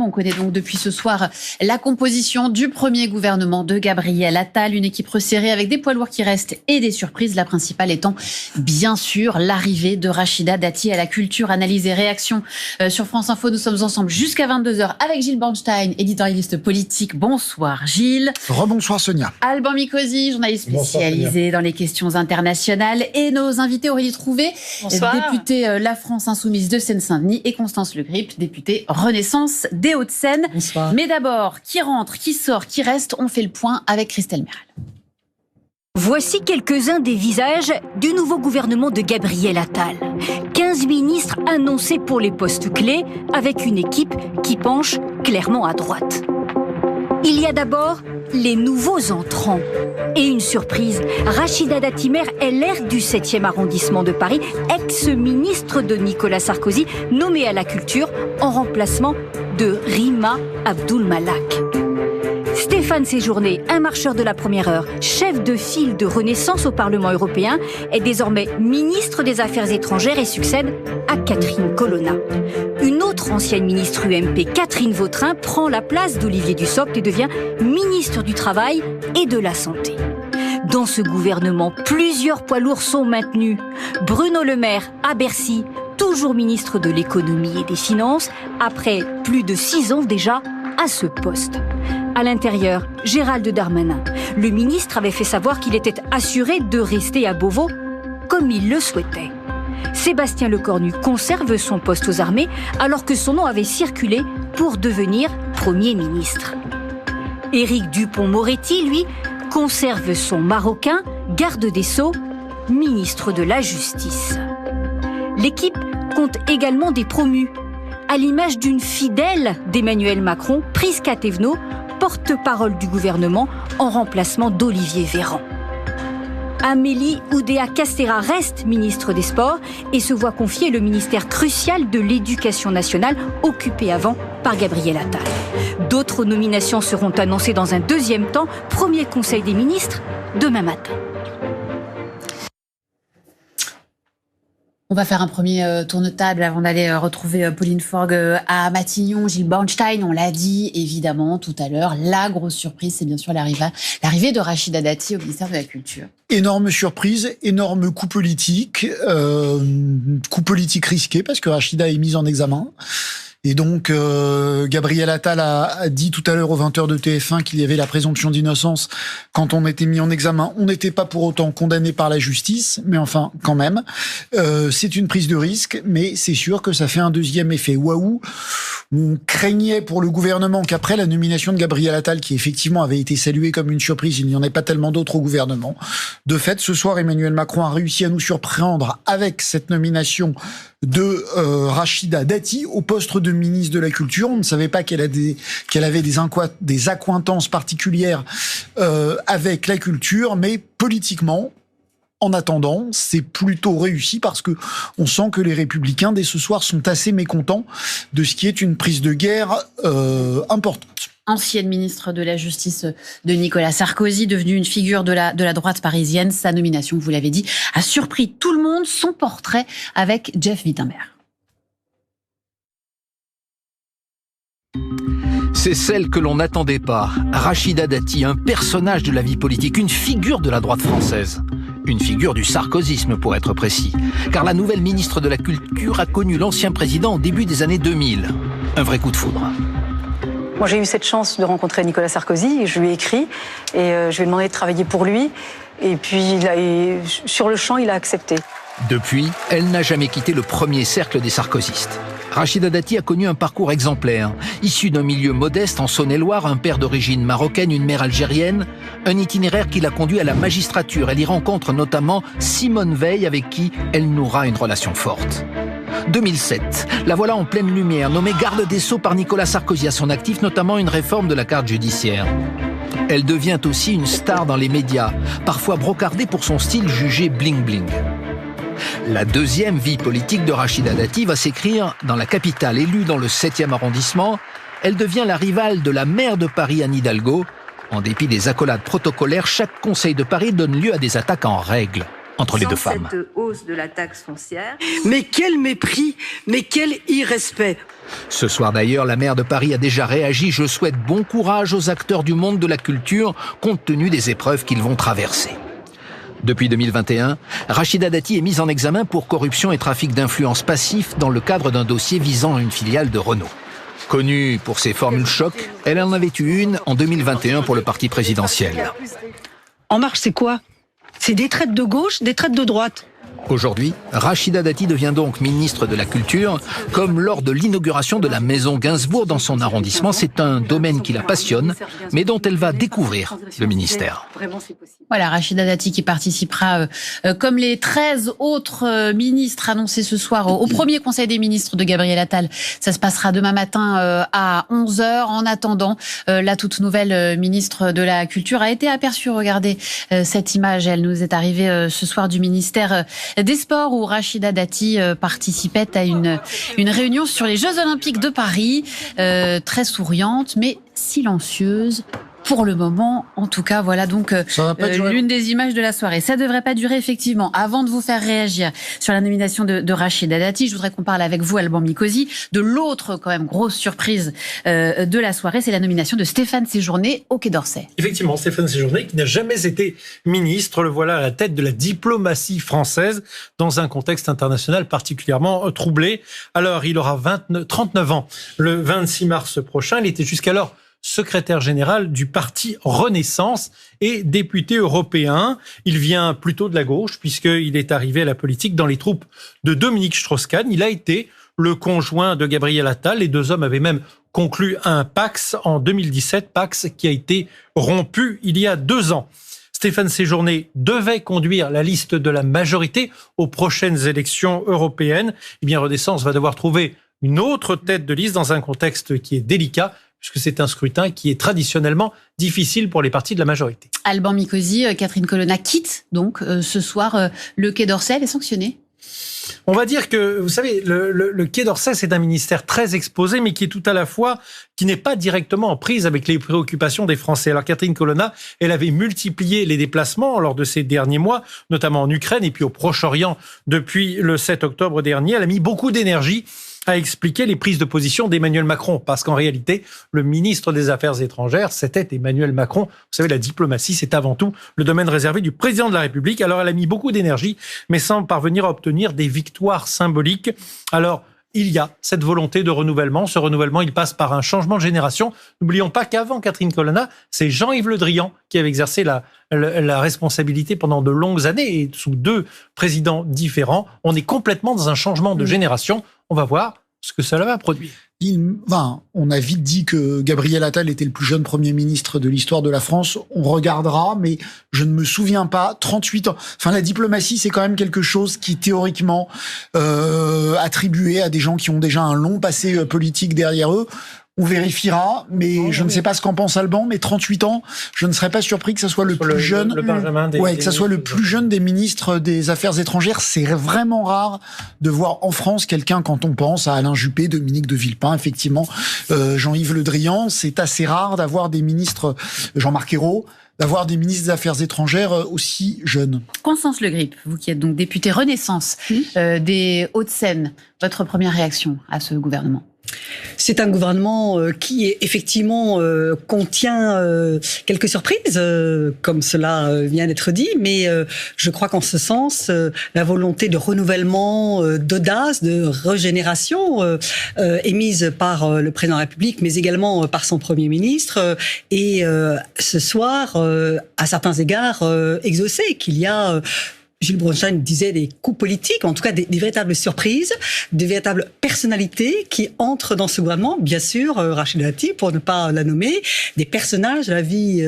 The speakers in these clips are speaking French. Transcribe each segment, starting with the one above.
On connaît donc depuis ce soir la composition du premier gouvernement de Gabriel Attal, une équipe resserrée avec des poids lourds qui restent et des surprises, la principale étant bien sûr l'arrivée de Rachida Dati à la culture. Analyse et réaction sur France Info. Nous sommes ensemble jusqu'à 22h avec Gilles Bornstein, éditorialiste politique. Bonsoir Gilles. Rebonsoir Sonia. Alban Mikosi, journaliste spécialisé dans les questions internationales, et nos invités Aurélie Trouvé, députée La France Insoumise de Seine-Saint-Denis, et Constance Le Grip, députée Renaissance des Hauts-de-Seine. Bonsoir. Mais d'abord, qui rentre, qui sort, qui reste, on fait le point avec Christelle Méral. Voici quelques-uns des visages du nouveau gouvernement de Gabriel Attal. 15 ministres annoncés pour les postes clés, avec une équipe qui penche clairement à droite. Il y a d'abord les nouveaux entrants. Et une surprise, Rachida Dati, maire LR du 7e arrondissement de Paris, ex-ministre de Nicolas Sarkozy, nommée à la culture en remplacement de Rima Abdul-Malak. Stéphane Séjourné, un marcheur de la première heure, chef de file de Renaissance au Parlement européen, est désormais ministre des Affaires étrangères et succède à Catherine Colonna. Une autre ancienne ministre UMP, Catherine Vautrin, prend la place d'Olivier Dussopt et devient ministre du Travail et de la Santé. Dans ce gouvernement, plusieurs poids lourds sont maintenus. Bruno Le Maire, à Bercy, toujours ministre de l'Économie et des Finances, après plus de 6 ans déjà à ce poste. À l'intérieur, Gérald Darmanin. Le ministre avait fait savoir qu'il était assuré de rester à Beauvau comme il le souhaitait. Sébastien Lecornu conserve son poste aux armées alors que son nom avait circulé pour devenir Premier ministre. Éric Dupond-Moretti, lui, conserve son marocain, garde des Sceaux, ministre de la Justice. L'équipe compte également des promus, à l'image d'une fidèle d'Emmanuel Macron, Prisca Thévenot, porte-parole du gouvernement en remplacement d'Olivier Véran. Amélie Oudéa-Castéra reste ministre des Sports et se voit confier le ministère crucial de l'Éducation nationale, occupé avant par Gabriel Attal. D'autres nominations seront annoncées dans un deuxième temps, premier conseil des ministres, demain matin. On va faire un premier tour de table avant d'aller retrouver Pauline Forgue à Matignon. Gilles Bornstein, on l'a dit évidemment tout à l'heure, la grosse surprise, c'est bien sûr l'arrivée de Rachida Dati au ministère de la Culture. Énorme surprise, énorme coup politique risqué parce que Rachida est mise en examen. Et donc, Gabriel Attal a dit tout à l'heure aux 20h de TF1 qu'il y avait la présomption d'innocence quand on était mis en examen. On n'était pas pour autant condamné par la justice, mais enfin, quand même. C'est une prise de risque, mais c'est sûr que ça fait un deuxième effet waouh. On craignait pour le gouvernement qu'après la nomination de Gabriel Attal, qui effectivement avait été saluée comme une surprise, il n'y en ait pas tellement d'autres au gouvernement. De fait, ce soir, Emmanuel Macron a réussi à nous surprendre avec cette nomination de Rachida Dati au poste de ministre de la Culture. On ne savait pas qu'elle avait des accointances particulières avec la culture, mais politiquement, en attendant, c'est plutôt réussi parce que on sent que les Républicains, dès ce soir, sont assez mécontents de ce qui est une prise de guerre importante. Ancienne ministre de la Justice de Nicolas Sarkozy, devenue une figure de la droite parisienne, sa nomination, vous l'avez dit, a surpris tout le monde. Son portrait avec Jeff Wittenberg. C'est celle que l'on n'attendait pas. Rachida Dati, un personnage de la vie politique, une figure de la droite française. Une figure du sarkozysme, pour être précis. Car la nouvelle ministre de la Culture a connu l'ancien président au début des années 2000. Un vrai coup de foudre. Moi, j'ai eu cette chance de rencontrer Nicolas Sarkozy et je lui ai écrit et je lui ai demandé de travailler pour lui. Et puis, sur le champ, il a accepté. Depuis, elle n'a jamais quitté le premier cercle des sarkozystes. Rachida Dati a connu un parcours exemplaire. Issu d'un milieu modeste en Saône-et-Loire, un père d'origine marocaine, une mère algérienne, un itinéraire qui l'a conduit à la magistrature. Elle y rencontre notamment Simone Veil, avec qui elle nourra une relation forte. 2007, la voilà en pleine lumière, nommée garde des Sceaux par Nicolas Sarkozy, à son actif notamment une réforme de la carte judiciaire. Elle devient aussi une star dans les médias, parfois brocardée pour son style jugé bling-bling. La deuxième vie politique de Rachida Dati va s'écrire dans la capitale. Élue dans le 7e arrondissement, elle devient la rivale de la maire de Paris, Anne Hidalgo. En dépit des accolades protocolaires, chaque conseil de Paris donne lieu à des attaques en règle. entre les deux femmes. Cette hausse de la taxe foncière. Mais quel mépris, mais quel irrespect. Ce soir d'ailleurs, la maire de Paris a déjà réagi. Je souhaite bon courage aux acteurs du monde de la culture, compte tenu des épreuves qu'ils vont traverser. Depuis 2021, Rachida Dati est mise en examen pour corruption et trafic d'influence passif dans le cadre d'un dossier visant une filiale de Renault. Connue pour ses formules choc, elle en avait eu une en 2021 pour le parti présidentiel. En Marche, c'est quoi? C'est des traites de gauche, des traites de droite. Aujourd'hui, Rachida Dati devient donc ministre de la Culture, comme lors de l'inauguration de la Maison Gainsbourg dans son arrondissement. C'est un domaine qui la passionne, mais dont elle va découvrir le ministère. Voilà, Rachida Dati qui participera, comme les 13 autres ministres annoncés ce soir au premier Conseil des ministres de Gabriel Attal. Ça se passera demain matin à 11h. En attendant, la toute nouvelle ministre de la Culture a été aperçue. Regardez cette image, elle nous est arrivée ce soir du ministère des Sports où Rachida Dati participait à une réunion sur les Jeux Olympiques de Paris, très souriante mais silencieuse. Pour le moment, en tout cas, voilà donc l'une des images de la soirée. Ça devrait pas durer, effectivement. Avant de vous faire réagir sur la nomination de Rachida Dati, je voudrais qu'on parle avec vous, Alban Mikosi, de l'autre, quand même, grosse surprise de la soirée. C'est la nomination de Stéphane Séjourné au Quai d'Orsay. Effectivement, Stéphane Séjourné, qui n'a jamais été ministre, le voilà à la tête de la diplomatie française dans un contexte international particulièrement troublé. Alors, il aura 39 ans le 26 mars prochain. Il était jusqu'alors secrétaire général du parti Renaissance et député européen. Il vient plutôt de la gauche puisqu'il est arrivé à la politique dans les troupes de Dominique Strauss-Kahn. Il a été le conjoint de Gabriel Attal. Les deux hommes avaient même conclu un Pacs en 2017, Pacs qui a été rompu il y a 2 ans. Stéphane Séjourné devait conduire la liste de la majorité aux prochaines élections européennes. Eh bien, Renaissance va devoir trouver une autre tête de liste dans un contexte qui est délicat, puisque c'est un scrutin qui est traditionnellement difficile pour les partis de la majorité. Alban Mikosi, Catherine Colonna quitte donc ce soir le Quai d'Orsay. Elle est sanctionnée. On va dire que, vous savez, le Quai d'Orsay, c'est un ministère très exposé, mais qui est tout à la fois, qui n'est pas directement en prise avec les préoccupations des Français. Alors Catherine Colonna, elle avait multiplié les déplacements lors de ces derniers mois, notamment en Ukraine et puis au Proche-Orient depuis le 7 octobre dernier. Elle a mis beaucoup d'énergie à expliquer les prises de position d'Emmanuel Macron, parce qu'en réalité, le ministre des Affaires étrangères, c'était Emmanuel Macron. Vous savez, la diplomatie, c'est avant tout le domaine réservé du président de la République. Alors, elle a mis beaucoup d'énergie, mais sans parvenir à obtenir des victoires symboliques. Alors, il y a cette volonté de renouvellement. Ce renouvellement, il passe par un changement de génération. N'oublions pas qu'avant Catherine Colonna, c'est Jean-Yves Le Drian qui avait exercé la responsabilité pendant de longues années et sous 2 présidents différents. On est complètement dans un changement de génération. On va voir ce que cela va produire. On a vite dit que Gabriel Attal était le plus jeune Premier ministre de l'histoire de la France. On regardera, mais je ne me souviens pas. 38 ans. Enfin, la diplomatie, c'est quand même quelque chose qui, théoriquement, attribué à des gens qui ont déjà un long passé politique derrière eux. On vérifiera, mais je ne sais pas ce qu'en pense Alban, mais 38 ans, je ne serais pas surpris que ça soit le plus jeune. Que ça soit le plus jeune des ministres des Affaires étrangères. C'est vraiment rare de voir en France quelqu'un, quand on pense à Alain Juppé, Dominique de Villepin, effectivement, Jean-Yves Le Drian. C'est assez rare d'avoir des ministres, Jean-Marc Ayrault, d'avoir des ministres des Affaires étrangères aussi jeunes. Constance Le Grip, vous qui êtes donc députée Renaissance des Hauts-de-Seine, votre première réaction à ce gouvernement ? C'est un gouvernement qui effectivement contient quelques surprises, comme cela vient d'être dit, mais je crois qu'en ce sens, la volonté de renouvellement, d'audace, de régénération émise par le président de la République, mais également par son Premier ministre, et ce soir, à certains égards, exaucé, qu'il y a... Gilles Bronstein disait des coups politiques, en tout cas des véritables surprises, des véritables personnalités qui entrent dans ce gouvernement. Bien sûr, Rachida Dati, pour ne pas la nommer, des personnages de la vie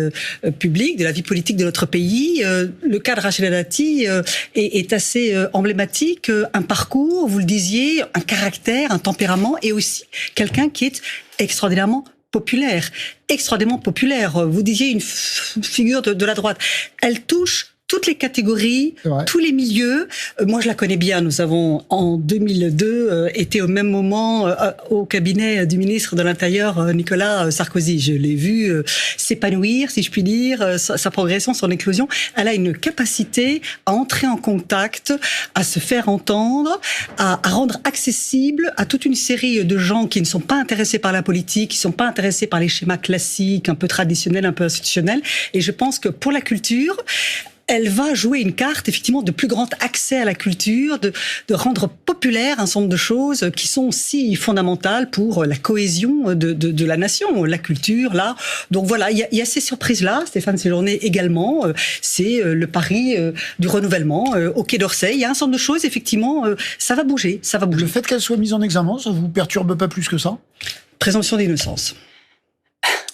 publique, de la vie politique de notre pays. Le cas de Rachida Dati est assez emblématique. Un parcours, vous le disiez, un caractère, un tempérament, et aussi quelqu'un qui est extraordinairement populaire. Extraordinairement populaire. Vous disiez une figure de la droite. Elle touche toutes les catégories, tous les milieux. Moi, je la connais bien. Nous avons, en 2002, été au même moment au cabinet du ministre de l'Intérieur, Nicolas Sarkozy. Je l'ai vu s'épanouir, si je puis dire, sa progression, son éclosion. Elle a une capacité à entrer en contact, à se faire entendre, à rendre accessible à toute une série de gens qui ne sont pas intéressés par la politique, qui ne sont pas intéressés par les schémas classiques, un peu traditionnels, un peu institutionnels. Et je pense que pour la culture, elle va jouer une carte, effectivement, de plus grand accès à la culture, de rendre populaire un certain nombre de choses qui sont aussi fondamentales pour la cohésion de la nation, la culture, l'art. Donc voilà, il y a ces surprises-là. Stéphane Séjourné également. C'est le pari du renouvellement au Quai d'Orsay. Il y a un certain nombre de choses, effectivement, ça va bouger, ça va bouger. Le fait qu'elle soit mise en examen, ça vous perturbe pas plus que ça? Présomption d'innocence.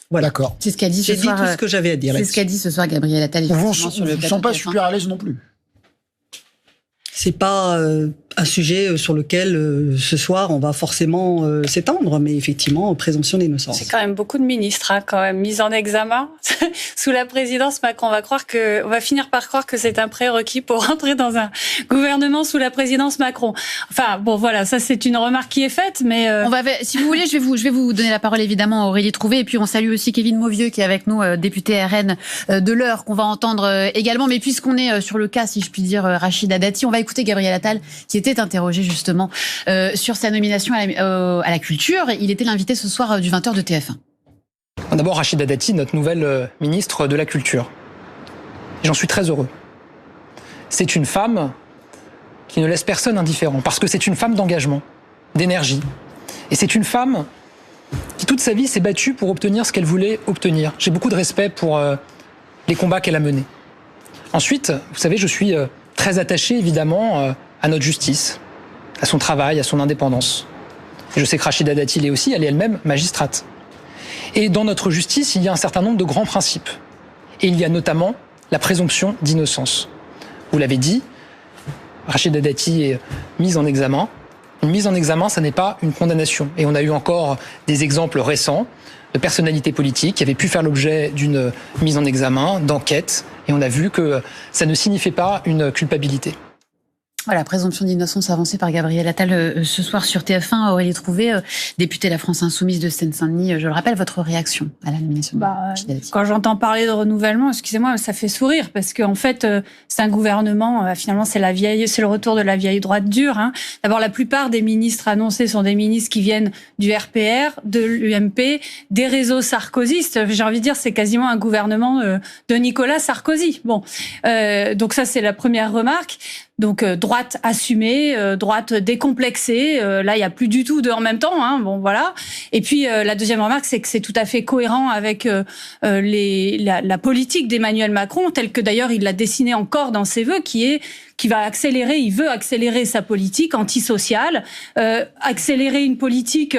Voilà. D'accord. C'est ce qu'a dit ce soir. J'ai dit tout ce que j'avais à dire. C'est ce qu'a dit ce soir Gabriel Attal. On ne sent pas super à l'aise non plus. C'est pas un sujet sur lequel ce soir on va forcément s'étendre, mais effectivement présomption d'innocence. C'est quand même beaucoup de ministres, quand même mis en examen sous la présidence Macron. On va finir par croire que c'est un prérequis pour rentrer dans un gouvernement sous la présidence Macron. Enfin bon, voilà, ça c'est une remarque qui est faite, mais si vous voulez, je vais vous donner la parole évidemment à Aurélie Trouvé, et puis on salue aussi Kevin Mauvieux qui est avec nous, député RN de l'Eure, qu'on va entendre également. Mais puisqu'on est sur le cas, si je puis dire, Rachida Dati, on va écouter Gabriel Attal qui était interrogé justement sur sa nomination à la culture. Il était l'invité ce soir du 20h de TF1. D'abord, Rachida Dati, notre nouvelle ministre de la Culture. J'en suis très heureux. C'est une femme qui ne laisse personne indifférent, parce que c'est une femme d'engagement, d'énergie. Et c'est une femme qui, toute sa vie, s'est battue pour obtenir ce qu'elle voulait obtenir. J'ai beaucoup de respect pour les combats qu'elle a menés. Ensuite, vous savez, je suis très attaché, évidemment, à notre justice, à son travail, à son indépendance. Et je sais que Rachida Dati l'est aussi, elle est elle-même magistrate. Et dans notre justice, il y a un certain nombre de grands principes. Et il y a notamment la présomption d'innocence. Vous l'avez dit, Rachida Dati est mise en examen. Une mise en examen, ça n'est pas une condamnation. Et on a eu encore des exemples récents de personnalités politiques qui avaient pu faire l'objet d'une mise en examen, d'enquête. Et on a vu que ça ne signifiait pas une culpabilité. Voilà, présomption d'innocence avancée par Gabriel Attal ce soir sur TF1. Aurélie Trouvé, députée de la France Insoumise de Seine-Saint-Denis, je le rappelle, votre réaction à la nomination de Rachida Dati. Quand j'entends parler de renouvellement, excusez-moi, ça fait sourire parce qu'en fait, c'est un gouvernement, finalement, c'est le retour de la vieille droite dure. D'abord, la plupart des ministres annoncés sont des ministres qui viennent du RPR, de l'UMP, des réseaux sarkozystes. J'ai envie de dire, c'est quasiment un gouvernement de Nicolas Sarkozy. Bon, donc ça, c'est la première remarque. Donc droite assumée, droite décomplexée. Là, il y a plus du tout de en même temps. Bon, voilà. Et puis la deuxième remarque, c'est que c'est tout à fait cohérent avec la politique d'Emmanuel Macron, telle que d'ailleurs il l'a dessinée encore dans ses vœux, il veut accélérer sa politique antisociale, accélérer une politique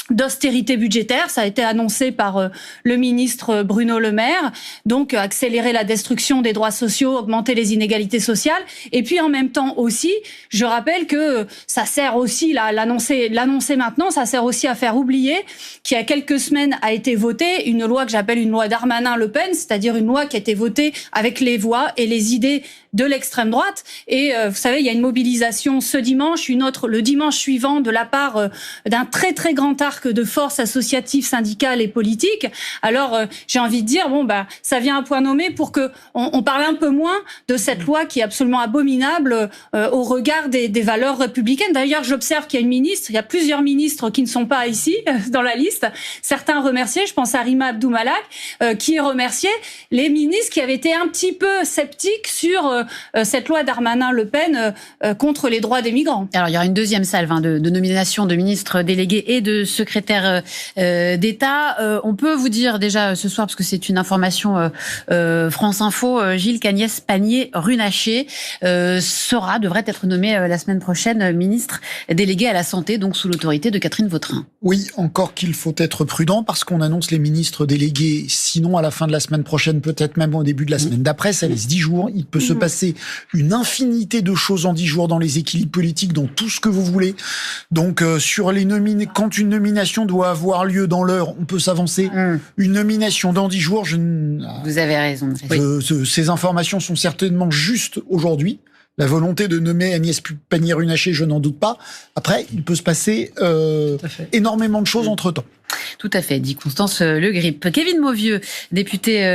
d'austérité budgétaire, ça a été annoncé par le ministre Bruno Le Maire, donc accélérer la destruction des droits sociaux, augmenter les inégalités sociales, et puis en même temps aussi, je rappelle que ça sert aussi, l'annoncer maintenant, ça sert aussi à faire oublier qu'il y a quelques semaines a été votée une loi que j'appelle une loi Darmanin-Le Pen, c'est-à-dire une loi qui a été votée avec les voix et les idées de l'extrême droite, et vous savez, il y a une mobilisation ce dimanche, une autre le dimanche suivant de la part d'un très très grand arc de forces associatives, syndicales et politiques. Alors j'ai envie de dire, ça vient à point nommé pour que on parle un peu moins de cette loi qui est absolument abominable au regard des valeurs républicaines. D'ailleurs, j'observe qu'il y a plusieurs ministres qui ne sont pas ici dans la liste. Certains remerciés, je pense à Rima Abdou Malak, qui est remercié. Les ministres qui avaient été un petit peu sceptiques sur cette loi Darmanin-Le Pen contre les droits des migrants. Alors, il y aura une deuxième salve de nomination de ministres délégués et de secrétaires d'État. On peut vous dire déjà ce soir, parce que c'est une information France Info, Gilles Cagnès Pannier-Runacher devrait être nommé la semaine prochaine ministre délégué à la santé, donc sous l'autorité de Catherine Vautrin. Oui, encore qu'il faut être prudent parce qu'on annonce les ministres délégués, sinon à la fin de la semaine prochaine, peut-être même au début de la semaine d'après, ça laisse 10 jours, il peut se passer passer une infinité de choses en 10 jours dans les équilibres politiques, dans tout ce que vous voulez. Donc, sur les quand une nomination doit avoir lieu dans l'heure, on peut s'avancer. Une nomination dans 10 jours, vous avez raison. Ces informations sont certainement justes aujourd'hui. La volonté de nommer Agnès Pannier-Runacher, je n'en doute pas. Après, il peut se passer énormément de choses entre-temps. Tout à fait, dit Constance Le Grip. Kevin Mauvieux, député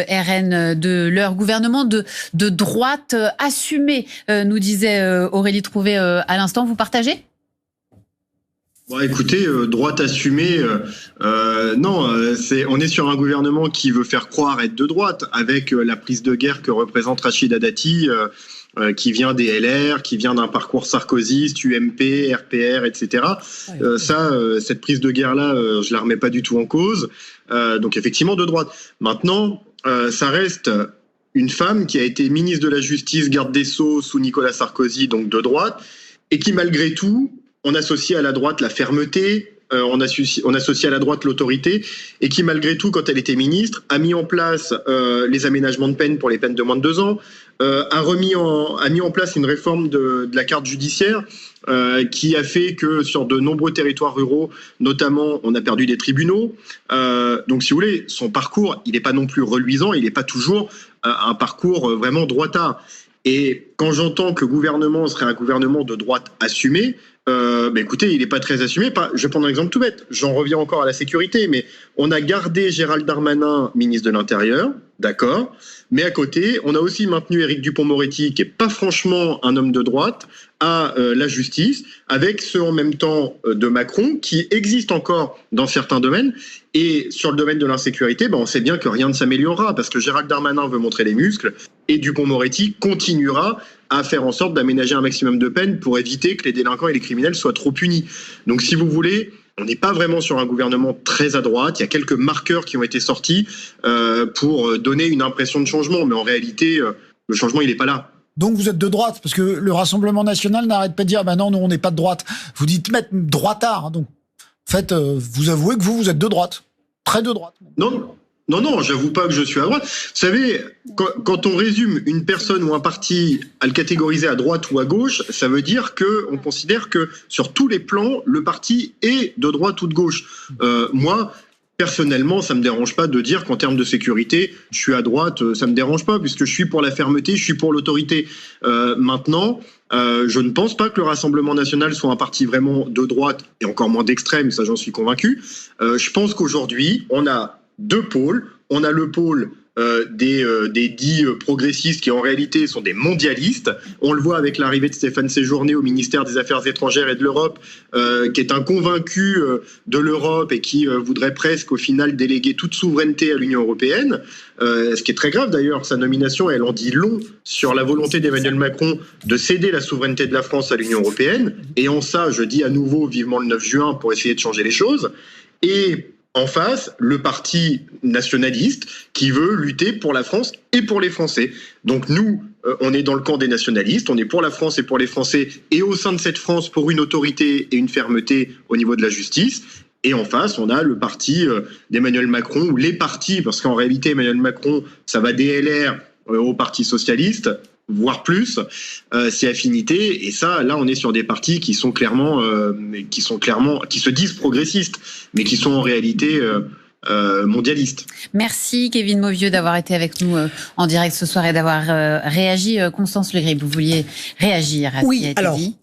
RN de leur gouvernement de droite assumé, nous disait Aurélie Trouvé à l'instant. Vous partagez ? Bon, écoutez, droite assumée, non, on est sur un gouvernement qui veut faire croire être de droite, avec la prise de guerre que représente Rachida Dati, qui vient des LR, qui vient d'un parcours sarkozyste, UMP, RPR, etc. Cette prise de guerre-là, je la remets pas du tout en cause. Donc effectivement, de droite. Maintenant, ça reste une femme qui a été ministre de la Justice, garde des Sceaux sous Nicolas Sarkozy, donc de droite, et qui malgré tout, on associe à la droite la fermeté, on associe à la droite l'autorité, et qui malgré tout, quand elle était ministre, a mis en place les aménagements de peine pour les peines de moins de 2 ans, a mis en place une réforme de la carte judiciaire qui a fait que sur de nombreux territoires ruraux, notamment, on a perdu des tribunaux. Donc si vous voulez, son parcours, il n'est pas non plus reluisant, il n'est pas toujours un parcours vraiment droitard. Et quand j'entends que le gouvernement serait un gouvernement de droite assumé, écoutez, il n'est pas très assumé. Je vais prendre un exemple tout bête. J'en reviens encore à la sécurité, mais on a gardé Gérald Darmanin, ministre de l'Intérieur, d'accord. Mais à côté, on a aussi maintenu Éric Dupond-Moretti, qui n'est pas franchement un homme de droite, à la justice, avec ceux en même temps de Macron, qui existent encore dans certains domaines. Et sur le domaine de l'insécurité, on sait bien que rien ne s'améliorera, parce que Gérald Darmanin veut montrer les muscles, et Dupond-Moretti continuera à faire en sorte d'aménager un maximum de peine pour éviter que les délinquants et les criminels soient trop punis. Donc si vous voulez, on n'est pas vraiment sur un gouvernement très à droite. Il y a quelques marqueurs qui ont été sortis pour donner une impression de changement, mais en réalité, le changement, il n'est pas là. Donc vous êtes de droite, parce que le Rassemblement National n'arrête pas de dire non, nous on n'est pas de droite. Vous dites mettre droitard, donc en fait, vous avouez que vous êtes de droite, très de droite. Non, j'avoue pas que je suis à droite. Vous savez, quand on résume une personne ou un parti à le catégoriser à droite ou à gauche, ça veut dire qu'on considère que sur tous les plans, le parti est de droite ou de gauche. Moi, personnellement, ça me dérange pas de dire qu'en termes de sécurité, je suis à droite, ça me dérange pas, puisque je suis pour la fermeté, je suis pour l'autorité. Maintenant, je ne pense pas que le Rassemblement National soit un parti vraiment de droite, et encore moins d'extrême, ça j'en suis convaincu. Je pense qu'aujourd'hui, on a 2 pôles. On a le pôle des dits progressistes qui en réalité sont des mondialistes. On le voit avec l'arrivée de Stéphane Séjourné au ministère des Affaires étrangères et de l'Europe, qui est un convaincu de l'Europe et qui voudrait presque au final déléguer toute souveraineté à l'Union européenne. Ce qui est très grave d'ailleurs, sa nomination, elle en dit long sur la volonté d'Emmanuel Macron de céder la souveraineté de la France à l'Union européenne. Et en ça, je dis à nouveau vivement le 9 juin pour essayer de changer les choses. Et en face, le parti nationaliste qui veut lutter pour la France et pour les Français. Donc nous, on est dans le camp des nationalistes, on est pour la France et pour les Français, et au sein de cette France, pour une autorité et une fermeté au niveau de la justice. Et en face, on a le parti d'Emmanuel Macron, ou les partis, parce qu'en réalité, Emmanuel Macron, ça va des LR au Parti socialiste, voire plus, c'est affinité. Et ça, là, on est sur des partis qui sont clairement, qui se disent progressistes, mais qui sont en réalité mondialistes. Merci Kevin Mauvieux d'avoir été avec nous en direct ce soir et d'avoir réagi. Constance Le Grip, vous vouliez réagir à ce qui a été dit ?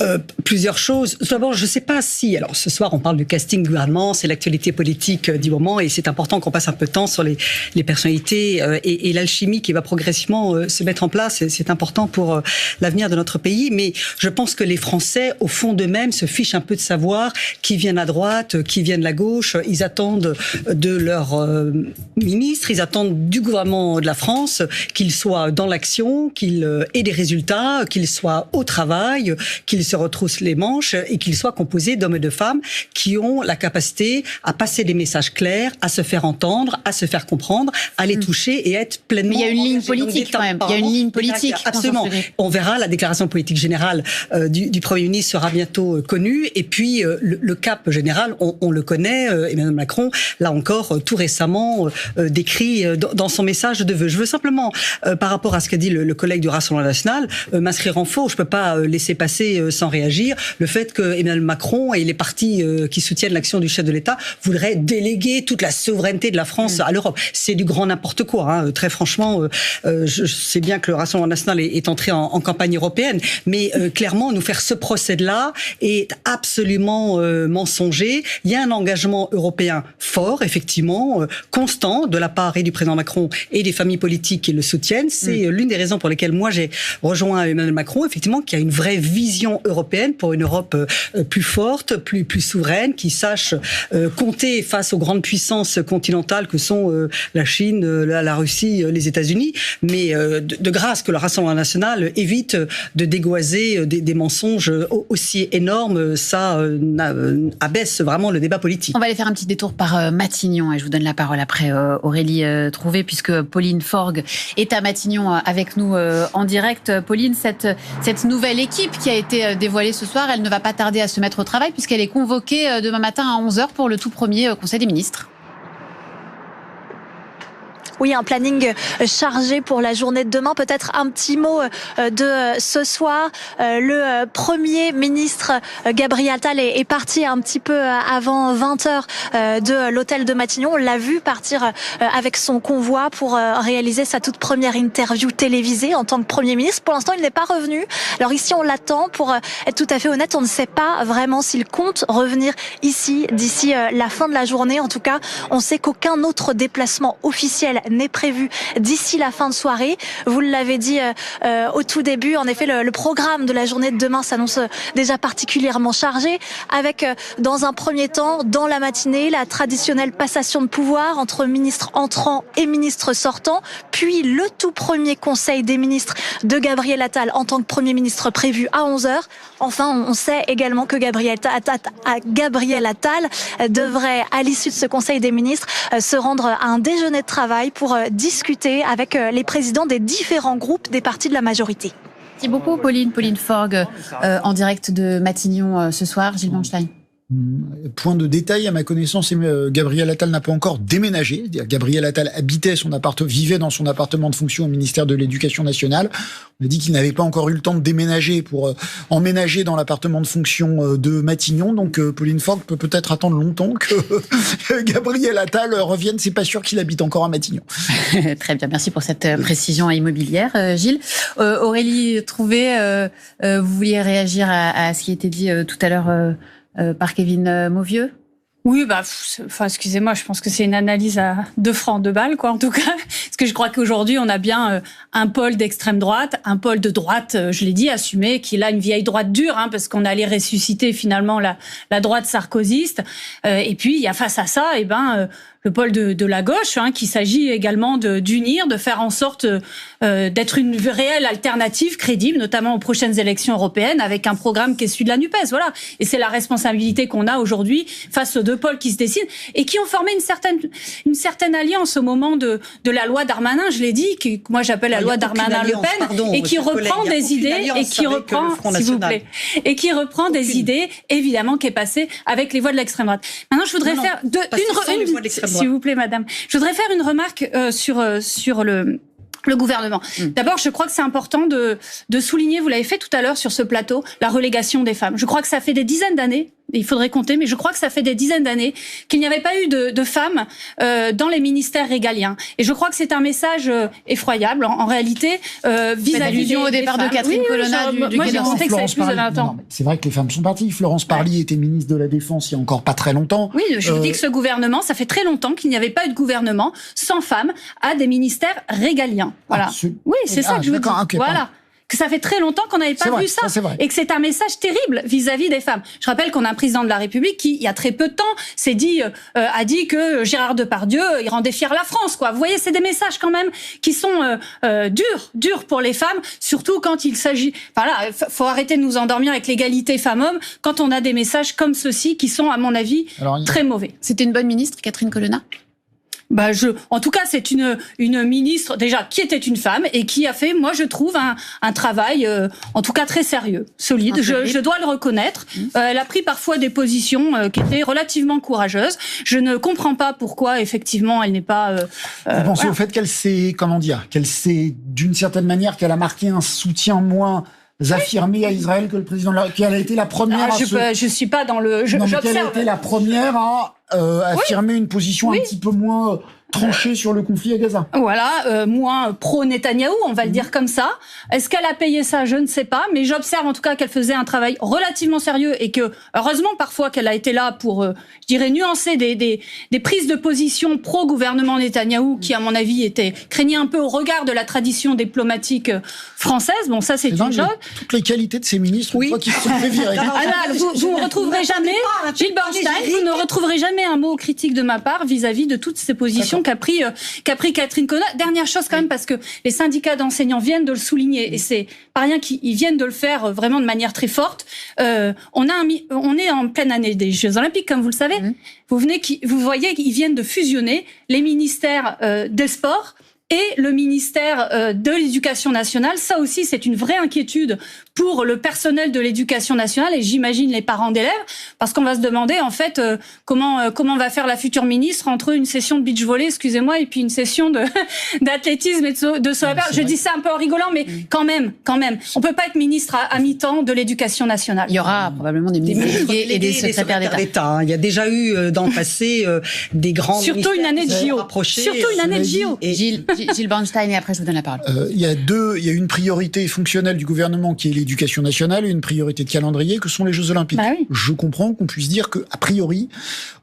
Plusieurs choses. D'abord, je ne sais pas si... Alors, ce soir, on parle du casting du gouvernement, c'est l'actualité politique du moment, et c'est important qu'on passe un peu de temps sur les personnalités et l'alchimie qui va progressivement se mettre en place. C'est important pour l'avenir de notre pays, mais je pense que les Français, au fond d'eux-mêmes, se fichent un peu de savoir qui viennent à droite, qui viennent à gauche. Ils attendent de leurs ministres, ils attendent du gouvernement de la France qu'il soit dans l'action, qu'il ait des résultats, qu'il soit au travail, qu'il se retrousse les manches et qu'il soit composé d'hommes et de femmes qui ont la capacité à passer des messages clairs, à se faire entendre, à se faire comprendre, à les toucher et à être pleinement... Mais il y a une ligne politique quand même, il y a une ligne politique. Absolument. On verra, la déclaration politique générale du Premier ministre sera bientôt connue, et puis le cap général, on le connaît, Emmanuel Macron, là encore, tout récemment décrit dans son message de vœux. Je veux simplement, par rapport à ce qu'a dit le collègue du Rassemblement national, m'inscrire en faux. Je peux pas laisser passer sans réagir le fait que Emmanuel Macron et les partis qui soutiennent l'action du chef de l'État voudraient déléguer toute la souveraineté de la France à l'Europe. C'est du grand n'importe quoi. Hein. Très franchement, je sais bien que le Rassemblement national est entré en campagne européenne, mais clairement, nous faire ce procès-là est absolument mensonger. Il y a un engagement européen fort, effectivement, constant, de la part et du président Macron et des familles politiques qui le soutiennent. C'est l'une des raisons pour lesquelles moi j'ai rejoint Emmanuel Macron, effectivement, qui a une vraie vision européenne pour une Europe plus forte, plus souveraine, qui sache compter face aux grandes puissances continentales que sont la Chine, la Russie, les États-Unis. Mais de grâce que le Rassemblement national évite de dégoiser des mensonges aussi énormes, ça abaisse vraiment le débat politique. On va aller faire un petit détour par Matignon et je vous donne la parole après Aurélie Trouvé, puisque Pauline Forgue est à Matignon avec nous en direct. Pauline, cette nouvelle équipe qui a été dévoilée ce soir, elle ne va pas tarder à se mettre au travail puisqu'elle est convoquée demain matin à 11h pour le tout premier Conseil des ministres. Oui, un planning chargé pour la journée de demain. Peut-être un petit mot de ce soir. Le Premier ministre Gabriel Attal est parti un petit peu avant 20h de l'hôtel de Matignon. On l'a vu partir avec son convoi pour réaliser sa toute première interview télévisée en tant que Premier ministre. Pour l'instant, il n'est pas revenu. Alors ici, on l'attend. Pour être tout à fait honnête, on ne sait pas vraiment s'il compte revenir ici d'ici la fin de la journée. En tout cas, on sait qu'aucun autre déplacement officiel n'est prévu d'ici la fin de soirée. Vous l'avez dit au tout début, en effet, le programme de la journée de demain s'annonce déjà particulièrement chargé, avec dans un premier temps, dans la matinée, la traditionnelle passation de pouvoir entre ministres entrants et ministres sortants, puis le tout premier conseil des ministres de Gabriel Attal en tant que Premier ministre prévu à 11h. Enfin, on sait également que Gabriel Attal devrait, à l'issue de ce conseil des ministres, se rendre à un déjeuner de travail pour discuter avec les présidents des différents groupes des partis de la majorité. Merci beaucoup Pauline Forgue en direct de Matignon ce soir. Gilles Blanchlein. Point de détail, à ma connaissance, Gabriel Attal n'a pas encore déménagé. C'est-à-dire Gabriel Attal vivait dans son appartement de fonction au ministère de l'Éducation nationale. On a dit qu'il n'avait pas encore eu le temps de déménager pour emménager dans l'appartement de fonction de Matignon. Donc Pauline Forgue peut peut-être attendre longtemps que Gabriel Attal revienne. C'est pas sûr qu'il habite encore à Matignon. Très bien, merci pour cette précision immobilière, Gilles. Aurélie Trouvé, vous vouliez réagir à ce qui a été dit tout à l'heure par Kevin Mauvieux? Oui, excusez-moi, je pense que c'est une analyse à 2 francs 2 balles, quoi, en tout cas. Parce que je crois qu'aujourd'hui, on a bien un pôle d'extrême droite, un pôle de droite, je l'ai dit, assumé, qui est là une vieille droite dure, hein, parce qu'on allait ressusciter finalement la droite sarkozyste. Et puis, il y a face à ça, le pôle de la gauche, hein, qu'il s'agit également d'unir, de faire en sorte d'être une réelle alternative crédible, notamment aux prochaines élections européennes, avec un programme qui est celui de la NUPES. Voilà. Et c'est la responsabilité qu'on a aujourd'hui face aux 2 pôles qui se dessinent et qui ont formé une certaine alliance au moment de la loi Darmanin, je l'ai dit, que moi j'appelle la loi Darmanin-Le Pen, et qui reprend des idées, et qui reprend, s'il vous plaît, et qui reprend des idées, évidemment, qui est passée avec les voix de l'extrême droite. Maintenant, je voudrais faire s'il vous plaît, madame. Je voudrais faire une remarque sur le gouvernement. D'abord, je crois que c'est important de souligner, vous l'avez fait tout à l'heure sur ce plateau, la relégation des femmes. Je crois que ça fait des dizaines d'années, il faudrait compter, mais je crois que ça fait des dizaines d'années qu'il n'y avait pas eu de femmes dans les ministères régaliens. Et je crois que c'est un message effroyable, en réalité, vis-à-vis allusion au départ de Catherine Colonna du moi, j'ai pensé que ça allait plus de 20 ans. C'est vrai que les femmes sont parties. Florence Parly était ministre de la Défense il y a encore pas très longtemps. Oui, je vous dis que ce gouvernement, ça fait très longtemps qu'il n'y avait pas eu de gouvernement sans femmes à des ministères régaliens. Voilà. Oui, c'est ça que je veux dire. Okay, voilà. Que ça fait très longtemps qu'on n'avait pas vu ça. Et que c'est un message terrible vis-à-vis des femmes. Je rappelle qu'on a un président de la République qui, il y a très peu de temps, a dit que Gérard Depardieu, il rendait fière la France, quoi. Vous voyez, c'est des messages quand même qui sont durs pour les femmes, surtout quand il s'agit. Voilà, faut arrêter de nous endormir avec l'égalité femmes-hommes quand on a des messages comme ceux-ci qui sont, à mon avis, très mauvais. C'était une bonne ministre, Catherine Colonna? En tout cas, c'est une ministre déjà qui était une femme et qui a fait, moi je trouve, un travail en tout cas très sérieux, solide. Je dois le reconnaître. Elle a pris parfois des positions qui étaient relativement courageuses. Je ne comprends pas pourquoi effectivement elle n'est pas. Vous pensez au fait qu'elle s'est, d'une certaine manière, qu'elle a marqué un soutien moins affirmé à Israël que le président qu'elle a été la première. Je suis pas dans le. Qu'elle a été la première à affirmer une position un petit peu moins tranchée sur le conflit à Gaza. Voilà, moins pro-Netanyahou, on va le dire comme ça. Est-ce qu'elle a payé ça? Je ne sais pas, mais j'observe en tout cas qu'elle faisait un travail relativement sérieux et que, heureusement parfois qu'elle a été là pour, je dirais, nuancer des prises de position pro-gouvernement Netanyahou qui, à mon avis, craignaient un peu au regard de la tradition diplomatique française. Bon, ça c'est une chose. Toutes les qualités de ces ministres, une fois qu'ils se sont fait virer. Vous ne retrouverez jamais, Gilles Bornstein, vous ne retrouverez jamais un mot critique de ma part vis-à-vis de toutes ces positions qu'a pris Catherine Colonna. Dernière chose quand même, parce que les syndicats d'enseignants viennent de le souligner, et c'est pas rien qu'ils viennent de le faire vraiment de manière très forte. On est en pleine année des Jeux Olympiques, comme vous le savez. Vous voyez qu'ils viennent de fusionner les ministères des Sports et le ministère de l'Éducation nationale. Ça aussi, c'est une vraie inquiétude pour le personnel de l'Éducation nationale et j'imagine les parents d'élèves, parce qu'on va se demander en fait comment va faire la future ministre entre une session de beach volley, excusez-moi, et puis une session d'athlétisme et de saut à perche. Je dis ça un peu en rigolant, mais quand même, on peut pas être ministre à mi-temps de l'Éducation nationale. Il y aura probablement des ministres et des secrétaires d'État. Il y a déjà eu dans le passé des grands surtout une année de JO. Surtout une année de JO. Gilles Bornstein, et après je vous donne la parole. Il y a une priorité fonctionnelle du gouvernement qui est l'éducation nationale et une priorité de calendrier que sont les Jeux Olympiques. Bah oui. Je comprends qu'on puisse dire que, a priori,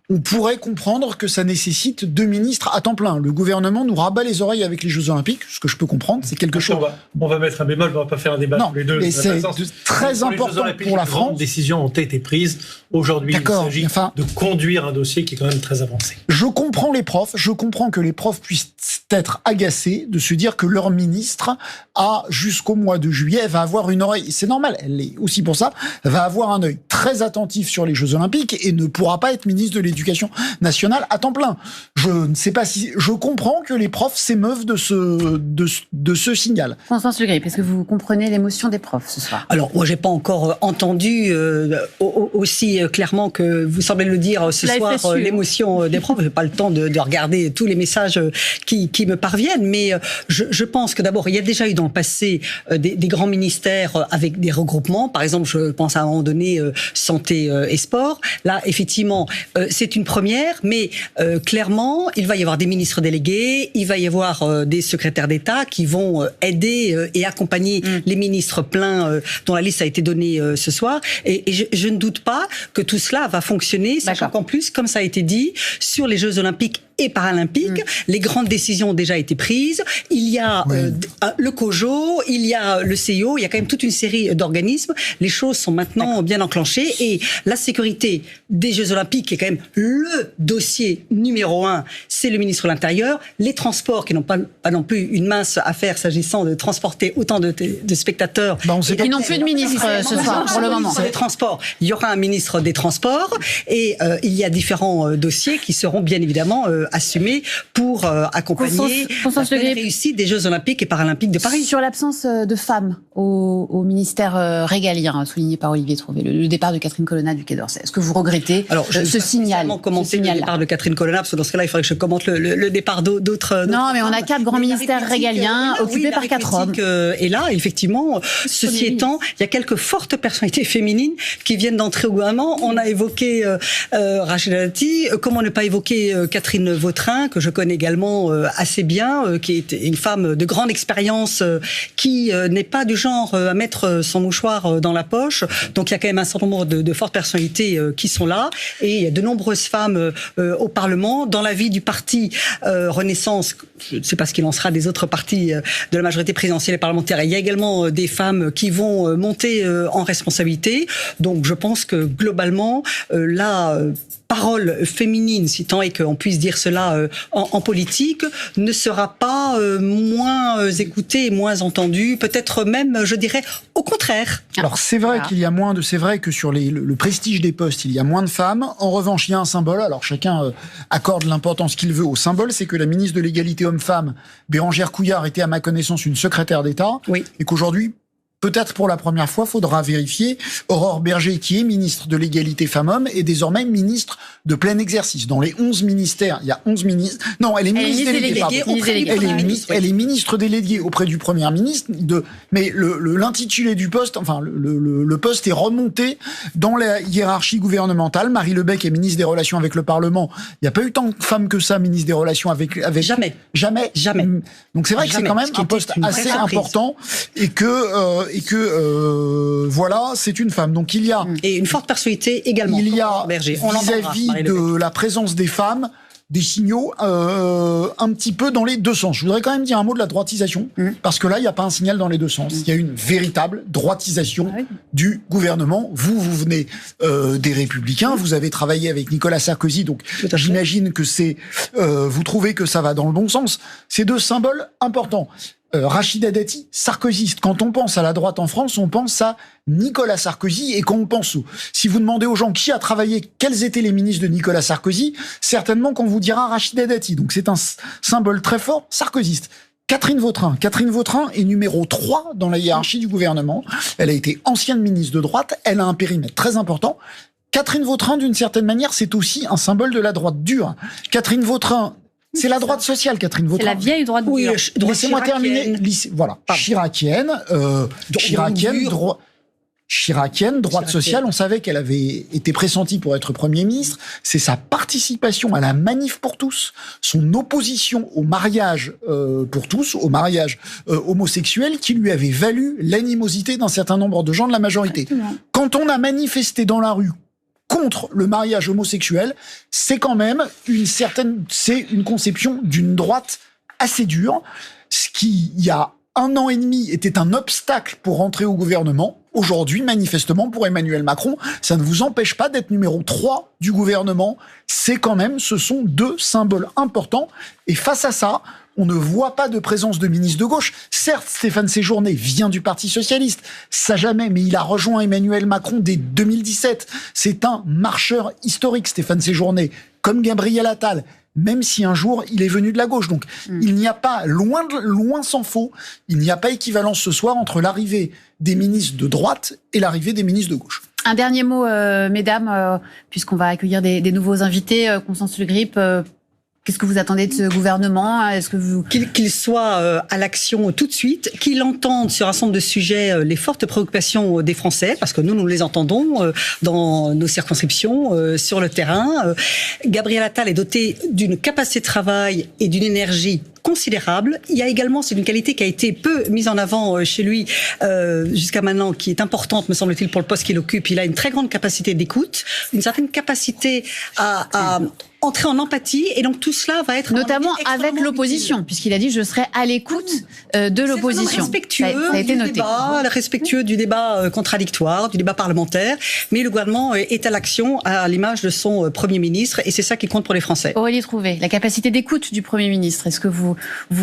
on pourrait comprendre que ça nécessite 2 ministres à temps plein. Le gouvernement nous rabat les oreilles avec les Jeux Olympiques, ce que je peux comprendre, c'est quelque chose. On va mettre un bémol, on va pas faire un débat tous les deux. Mais c'est très important pour la France. Des décisions ont été prises. Aujourd'hui, il s'agit de conduire un dossier qui est quand même très avancé. Je comprends les profs, je comprends que les profs puissent être agacés de se dire que leur ministre jusqu'au mois de juillet, va avoir une oreille. C'est normal, elle est aussi pour ça, va avoir un œil très attentif sur les Jeux Olympiques et ne pourra pas être ministre de l'Éducation nationale à temps plein. Je ne sais pas si... Je comprends que les profs s'émeuvent de ce signal. Constance Le Gris, est-ce que vous comprenez l'émotion des profs ce soir? Alors, moi, j'ai pas encore entendu aussi clairement que vous semblez le dire ce soir, l'émotion des profs. J'ai pas le temps de regarder tous les messages qui me parviennent, mais je pense que d'abord, il y a déjà eu dans le passé des grands ministères avec des regroupements. Par exemple, je pense à un moment donné santé et sport. Là, effectivement, c'est une première, mais clairement, il va y avoir des ministres délégués, il va y avoir des secrétaires d'État qui vont aider et accompagner les ministres pleins dont la liste a été donnée ce soir. Et je ne doute pas que tout cela va fonctionner, sachant qu'en plus, comme ça a été dit, sur les Jeux Olympiques et paralympiques, les grandes décisions ont déjà été prises. Il y a le COJO, il y a le CIO, il y a quand même toute une série d'organismes. Les choses sont maintenant bien enclenchées et la sécurité des Jeux Olympiques est quand même le dossier numéro 1. C'est le ministre de l'Intérieur. Les transports qui n'ont pas non plus une mince affaire s'agissant de transporter autant de spectateurs. Ils n'ont plus de ministre ce soir pour le moment. Des transports. Il y aura un ministre des Transports et il y a différents dossiers qui seront bien évidemment assumés pour accompagner la réussite des Jeux Olympiques et Paralympiques de Paris. Sur l'absence de femmes au ministère régalien, souligné par Olivier Trouvé, le départ de Catherine Colonna du Quai d'Orsay, est-ce que vous regrettez ce signal? Commenter le départ de Catherine Colonna, parce que dans ce cas-là, il faudrait que je commente le départ d'autres. Non, mais on a 4 grands ministères régaliens occupés par 4 hommes. Et là, effectivement, ceci étant, il y a quelques fortes personnalités féminines qui viennent d'entrer au gouvernement. On a évoqué Rachida Dati. Comment ne pas évoquer Catherine Vautrin, que je connais également assez bien, qui est une femme de grande expérience, qui n'est pas du genre à mettre son mouchoir dans la poche. Donc il y a quand même un certain nombre de fortes personnalités qui sont là. Et il y a de nombreuses femmes au Parlement. Dans la vie du parti Renaissance, je ne sais pas ce qu'il en sera des autres partis de la majorité présidentielle et parlementaire, il y a également des femmes qui vont monter en responsabilité. Donc je pense que globalement, là, parole féminine, si tant est qu'on puisse dire cela en politique, ne sera pas moins écoutée et moins entendue, peut-être même, je dirais, au contraire. Alors c'est vrai qu'il y a moins de, c'est vrai que sur le prestige des postes, il y a moins de femmes. En revanche, il y a un symbole. Alors chacun accorde l'importance qu'il veut au symbole, c'est que la ministre de l'égalité homme-femme, Bérangère Couillard, était à ma connaissance une secrétaire d'État, et qu'aujourd'hui, peut-être pour la première fois, faudra vérifier, Aurore Berger, qui est ministre de l'égalité femmes-hommes, est désormais ministre de plein exercice. Dans les 11 ministères, il y a 11 ministres... Non, elle est ministre déléguée. Elle est ministre déléguée auprès du Premier ministre. Mais l'intitulé du poste, enfin, le poste est remonté dans la hiérarchie gouvernementale. Marie Lebec est ministre des Relations avec le Parlement. Il n'y a pas eu tant de femmes que ça, ministre des Relations avec... Jamais. Donc c'est vrai que c'est quand même un poste assez important et que voilà, c'est une femme. Donc il y a... Et une forte personnalité également. Il y a, vis-à-vis de la présence des femmes, des signaux un petit peu dans les deux sens. Je voudrais quand même dire un mot de la droitisation, parce que là, il n'y a pas un signal dans les deux sens. Il y a une véritable droitisation du gouvernement. Vous venez des Républicains, vous avez travaillé avec Nicolas Sarkozy, donc j'imagine que vous trouvez que ça va dans le bon sens. C'est deux symboles importants. Rachida Dati, sarkozyste. Quand on pense à la droite en France, on pense à Nicolas Sarkozy. Et quand on pense, si vous demandez aux gens qui a travaillé, quels étaient les ministres de Nicolas Sarkozy, certainement qu'on vous dira Rachida Dati. Donc c'est un symbole très fort, sarkozyste. Catherine Vautrin est numéro 3 dans la hiérarchie du gouvernement. Elle a été ancienne ministre de droite. Elle a un périmètre très important. Catherine Vautrin, d'une certaine manière, c'est aussi un symbole de la droite dure. Catherine Vautrin, c'est la droite sociale, Catherine Vautrin. C'est la vieille droite dure. Laissez-moi terminer. Voilà. Chiracienne, droite sociale. On savait qu'elle avait été pressentie pour être Premier ministre. C'est sa participation à la manif pour tous, son opposition au mariage pour tous, au mariage homosexuel, qui lui avait valu l'animosité d'un certain nombre de gens de la majorité. Exactement. Quand on a manifesté dans la rue contre le mariage homosexuel, c'est quand même une conception d'une droite assez dure, ce qui, il y a 1 an et demi, était un obstacle pour rentrer au gouvernement. Aujourd'hui, manifestement, pour Emmanuel Macron, ça ne vous empêche pas d'être numéro 3 du gouvernement. Ce sont deux symboles importants. Et face à ça, on ne voit pas de présence de ministre de gauche. Certes, Stéphane Séjourné vient du Parti Socialiste, ça jamais, mais il a rejoint Emmanuel Macron dès 2017. C'est un marcheur historique, Stéphane Séjourné, comme Gabriel Attal, même si un jour il est venu de la gauche. Donc il n'y a pas, loin s'en faut, il n'y a pas équivalence ce soir entre l'arrivée des ministres de droite et l'arrivée des ministres de gauche. Un dernier mot, mesdames, puisqu'on va accueillir des nouveaux invités. Constance Le Grip, qu'est-ce que vous attendez de ce gouvernement ? Est-ce que vous... Qu'il soit à l'action tout de suite, qu'il entende sur un certain nombre de sujets les fortes préoccupations des Français, parce que nous les entendons dans nos circonscriptions, sur le terrain. Gabriel Attal est doté d'une capacité de travail et d'une énergie considérable. Il y a également, c'est une qualité qui a été peu mise en avant chez lui jusqu'à maintenant, qui est importante, me semble-t-il, pour le poste qu'il occupe. Il a une très grande capacité d'écoute, une certaine capacité à entrer en empathie, et donc tout cela va être notamment avec l'opposition, puisqu'il a dit je serai à l'écoute de l'opposition. Respectueux du débat contradictoire, du débat parlementaire, mais le gouvernement est à l'action à l'image de son Premier ministre, et c'est ça qui compte pour les Français. Aurélie Trouvé, la capacité d'écoute du Premier ministre, est-ce que vous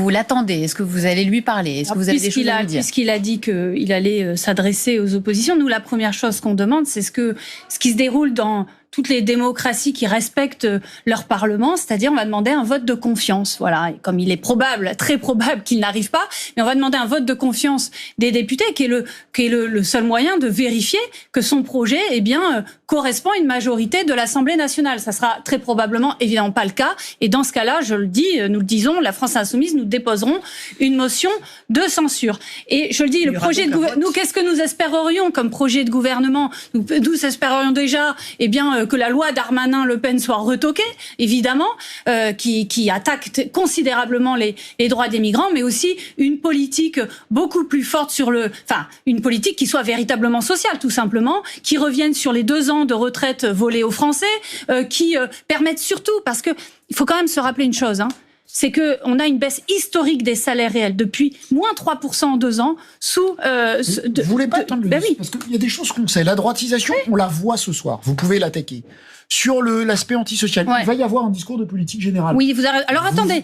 l'attendez ? Est-ce que vous allez lui parler ? Est-ce que vous avez des choses à lui dire ? Puisqu'il a dit qu'il allait s'adresser aux oppositions, nous, la première chose qu'on demande, c'est ce qui se déroule dans toutes les démocraties qui respectent leur Parlement, c'est-à-dire on va demander un vote de confiance. Voilà, et comme il est très probable qu'il n'arrive pas, mais on va demander un vote de confiance des députés, qui est le seul moyen de vérifier que son projet, correspond à une majorité de l'Assemblée nationale. Ça sera très probablement évidemment pas le cas, et dans ce cas-là, je le dis, nous le disons, la France Insoumise, nous déposerons une motion de censure. Et je le dis, le projet de gouvernement, nous, qu'est-ce que nous espérerions comme projet de gouvernement ? Nous espérerions déjà, que la loi Darmanin-Le Pen soit retoquée, évidemment, qui attaque considérablement les droits des migrants, mais aussi une politique beaucoup plus forte une politique qui soit véritablement sociale, tout simplement, qui revienne sur les 2 ans de retraite volés aux Français, qui permette surtout, parce que il faut quand même se rappeler une chose, c'est que on a une baisse historique des salaires réels depuis moins 3% en 2 ans sous. Vous voulez pas attendre le oui. Parce qu'il y a des choses qu'on sait. La droitisation, on la voit ce soir. Vous pouvez l'attaquer. Sur l'aspect antisocial, il va y avoir un discours de politique générale. Oui, alors attendez.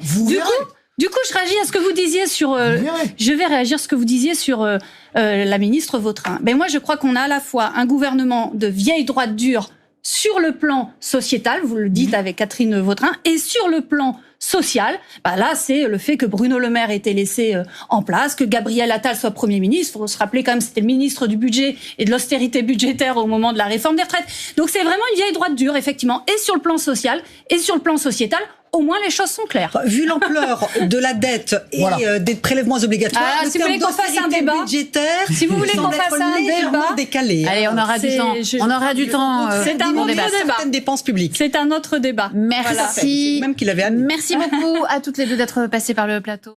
Du coup, je réagis à ce que vous disiez sur. Je vais réagir à ce que vous disiez sur la ministre Vautrin. Ben moi, je crois qu'on a à la fois un gouvernement de vieille droite dure sur le plan sociétal, vous le dites avec Catherine Vautrin, et sur le plan social, là, c'est le fait que Bruno Le Maire ait été laissé en place, que Gabriel Attal soit Premier ministre. Il faut se rappeler quand même, c'était le ministre du budget et de l'austérité budgétaire au moment de la réforme des retraites. Donc c'est vraiment une vieille droite dure, effectivement, et sur le plan social, et sur le plan sociétal. Au moins, les choses sont claires. Vu l'ampleur de la dette et des prélèvements obligatoires, si vous voulez qu'on fasse un débat budgétaire, si vous voulez qu'on fasse un débat décalé. Allez, on aura du temps. On aura du temps. C'est un autre débat. Certaines dépenses publiques. C'est un autre débat. Merci. Même qu'il avait amené. Merci beaucoup à toutes les deux d'être passées par le plateau.